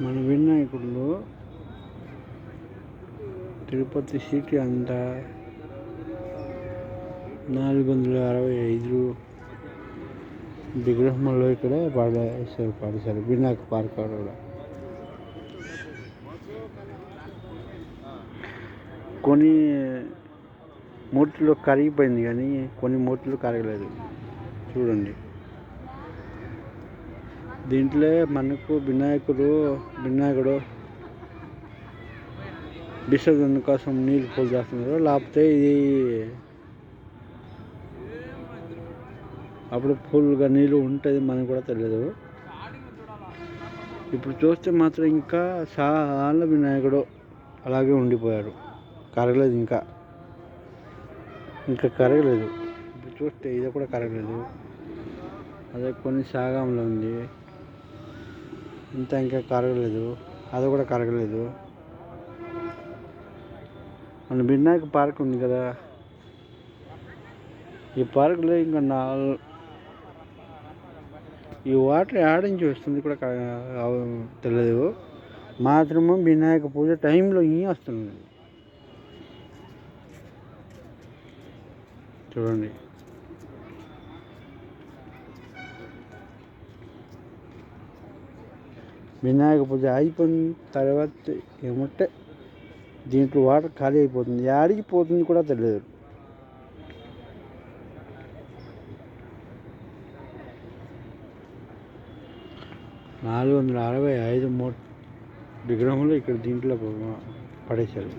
మన వినాయకుడిలో తిరుపతి సిటీ అంతా 465 విగ్రహంలో ఇక్కడ పాడేశారు వినాయక పార్క్ కూడా. కొన్ని మూర్తులు కరిగిపోయింది కానీ కొన్ని మూర్తులు కరగలేదు చూడండి. దీంట్లో మనకు వినాయకుడు విసర్జన కోసం నీళ్ళు పోలు చేస్తున్నారు. లేకపోతే ఇది అప్పుడు ఫుల్గా నీళ్ళు ఉంటుంది మనకు కూడా తెలియదు. ఇప్పుడు చూస్తే మాత్రం ఇంకా చాలా వినాయకుడు అలాగే ఉండిపోయారు, కరగలేదు. ఇంకా కరగలేదు. ఇప్పుడు చూస్తే ఇది కూడా కరగలేదు. అదే కొన్ని సాగంలో ఉంది, ఇంకా కరగలేదు. అది కూడా కరగలేదు. మన వినాయక పార్క్ ఉంది కదా, ఈ పార్కులో ఇంకా ఈ వాటర్ ఆడించి వస్తుంది కూడా తెలియదు. మాత్రము వినాయక పూజ టైంలో వస్తుంది చూడండి. వినాయక పూజ అయిపోయిన తర్వాత ఏమంటే దీంట్లో వాటర్ ఖాళీ అయిపోతుంది. ఆడికి పోతుంది కూడా తెలియదు. $465 విగ్రహములు ఇక్కడ దీంట్లో పడేశారు.